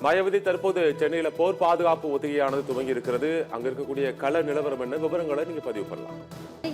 மாயாவதி, தற்போது சென்னையில போர் பாதுகாப்பு ஒத்திகையானது துவங்கி இருக்கிறது. அங்க இருக்கக்கூடிய கள நிலவரம் என்ன, விவரங்களை நீங்க பதிவு பண்ணலாம்.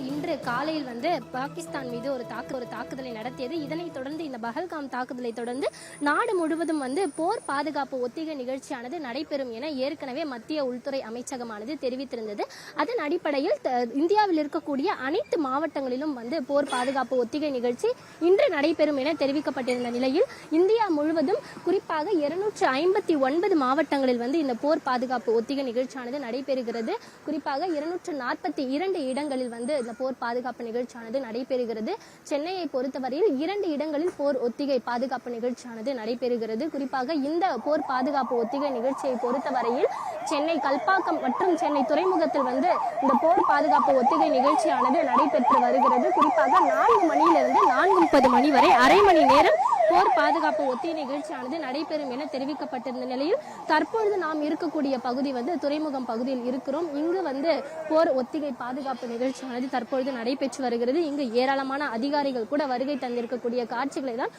இன்று காலையில் பாகிஸ்தான் மீது ஒரு தாக்குதலை நடத்தியது. இதனைத் தொடர்ந்து இந்த பஹல்காம் தாக்குதலை தொடர்ந்து நாடு முழுவதும் போர் பாதுகாப்பு ஒத்திகை நிகழ்ச்சியானது நடைபெறும் என ஏற்கனவே மத்திய உள்துறை அமைச்சகமானது தெரிவித்திருந்தது. அதன் அடிப்படையில் இந்தியாவில் இருக்கக்கூடிய அனைத்து மாவட்டங்களிலும் போர் பாதுகாப்பு ஒத்திகை நிகழ்ச்சி இன்று நடைபெறும் என தெரிவிக்கப்பட்டிருந்த நிலையில் இந்தியா முழுவதும் குறிப்பாக 259 மாவட்டங்களில் இந்த போர் பாதுகாப்பு ஒத்திகை நிகழ்ச்சியானது நடைபெறுகிறது. குறிப்பாக 242 இடங்களில் இந்த போர் பாதுகாப்பு நிகழ்ச்சியானது நடைபெறுகிறது. சென்னையை பொறுத்தவரையில் 2 இடங்களில் போர் ஒத்திகை பாதுகாப்பு நிகழ்ச்சியானது நடைபெறுகிறது. குறிப்பாக இந்த போர் பாதுகாப்பு ஒத்திகை நிகழ்ச்சியை பொறுத்தவரையில் சென்னை கல்பாக்கம் மற்றும் சென்னை துறைமுகத்தில் இந்த போர் பாதுகாப்பு ஒத்திகை நிகழ்ச்சியானது நடைபெற்று வருகிறது. குறிப்பாக 4 மணியிலிருந்து 4:30 மணி வரை அரை மணி நேரம் போர் பாதுகாப்பு ஒத்திகை நிகழ்ச்சியானது நடைபெறும் என தெரிவிக்கப்பட்டிருந்த நிலையில் தற்பொழுது நாம் இருக்கக்கூடிய பகுதி துறைமுகம் பகுதியில் இருக்கிறோம். இங்கு போர் ஒத்திகை பாதுகாப்பு நிகழ்ச்சியானது தற்பொழுது நடைபெற்று வருகிறது. இங்கு ஏராளமான அதிகாரிகள் கூட வருகை தந்திருக்கக்கூடிய காட்சிகளை தான்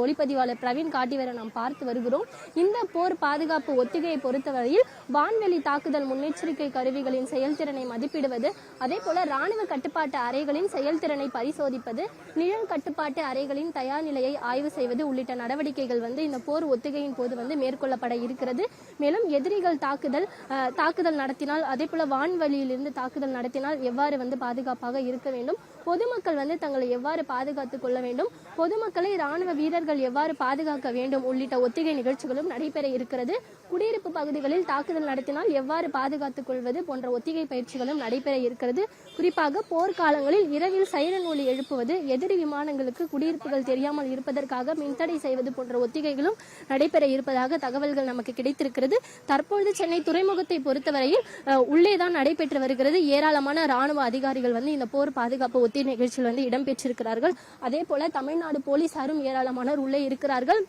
ஒளிப்பதிவாளர் பிரவீன் காட்டி வர நாம் பார்த்து வருகிறோம். இந்த போர் பாதுகாப்பு ஒத்திகையை பொறுத்தவரையில் வான்வெளி தாக்குதல் முன்னெச்சரிக்கை கருவிகளின் செயல்திறனை மதிப்பிடுவது, அதே போல ராணுவ கட்டுப்பாட்டு அறைகளின் செயல்திறனை பரிசோதிப்பது, நிழல் கட்டுப்பாட்டு அறைகளின் தயார் நிலையை ஆய்வு செய்வது உள்ளிட்ட நடவடிக்கைகள் இந்த போர் ஒத்திகையின் போது மேற்கொள்ளப்பட இருக்கிறது. மேலும் எதிரிகள் தாக்குதல் நடத்தினால், அதே போல வான்வழியிலிருந்து தாக்குதல் நடத்தினால் எவ்வாறு பாதுகாப்பாக இருக்க வேண்டும், பொதுமக்கள் தங்களை எவ்வாறு பாதுகாத்துக் கொள்ள வேண்டும், பொதுமக்களை ராணுவ வீரர்கள் எவ்வாறு பாதுகாக்க வேண்டும் உள்ளிட்ட ஒத்திகை நிகழ்ச்சிகளும் நடைபெற இருக்கிறது. குடியிருப்பு பகுதிகளில் தாக்குதல் நடத்தினால் எவ்வாறு பாதுகாத்துக் கொள்வது போன்ற ஒத்திகை பயிற்சிகளும் நடைபெற இருக்கிறது. குறிப்பாக போர்க்காலங்களில் இரவில் சைரன் ஒலி எழுப்புவது, எதிரி விமானங்களுக்கு குடியிருப்புகள் தெரியாமல் இருப்பதற்காக மின்தடை செய்வது போன்ற ஒத்திகைகளும் நடைபெற இருப்பதாக தகவல்கள் நமக்கு கிடைத்திருக்கிறது. தற்பொழுது சென்னை துறைமுகத்தை பொறுத்தவரையில் உள்ளேதான் நடைபெற்று வருகிறது. ஏராளமான ராணுவ அதிகாரிகள் இந்த போர் பாதுகாப்பு ஒத்திகை நிகழ்ச்சியில் இடம்பெற்றிருக்கிறார்கள். அதே போல தமிழ்நாடு போலீசாரும் ஏராளமானோர் உள்ளே இருக்கிறார்கள்.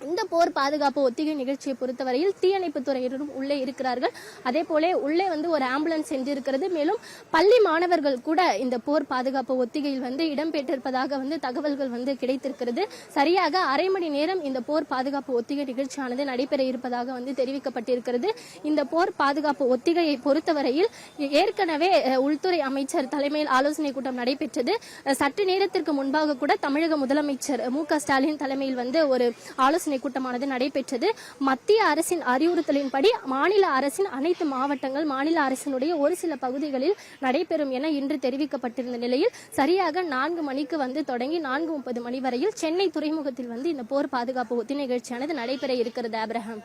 இந்த போர் பாதுகாப்பு ஒத்திகை நிகழ்ச்சியை பொறுத்தவரையில் தீயணைப்பு துறையினரும் உள்ளே இருக்கிறார்கள். அதே போல உள்ளே ஒரு ஆம்புலன்ஸ் சென்றிருக்கிறது. மேலும் பள்ளி மாணவர்கள் கூட இந்த போர் பாதுகாப்பு ஒத்திகையில் இடம்பெற்றிருப்பதாக தகவல்கள் கிடைத்திருக்கிறது. சரியாக அரை மணி நேரம் இந்த போர் பாதுகாப்பு ஒத்திகை நிகழ்ச்சியானது நடைபெற இருப்பதாக தெரிவிக்கப்பட்டிருக்கிறது. இந்த போர் பாதுகாப்பு ஒத்திகையை பொறுத்தவரையில் ஏற்கனவே உள்துறை அமைச்சர் தலைமையில் ஆலோசனை கூட்டம் நடைபெற்றது. சற்று நேரத்திற்கு முன்பாக கூட தமிழக முதலமைச்சர் மு.க. ஸ்டாலின் தலைமையில் ஒரு ஆலோசனை கூட்டமானது நடைபெற்றது. மத்திய அரசின் அறிவுறுத்தலின்படி மாநில அரசின் அனைத்து மாவட்டங்கள், மாநில அரசினுடைய ஒரு சில பகுதிகளில் நடைபெறும் என இன்று தெரிவிக்கப்பட்டிருந்த நிலையில் சரியாக 4 மணிக்கு தொடங்கி 4:30 மணி வரையில் சென்னை துறைமுகத்தில் இந்த போர் பாதுகாப்பு ஒத்திகை நிகழ்ச்சியானது நடைபெற இருக்கிறது. ஆபிரகாம்.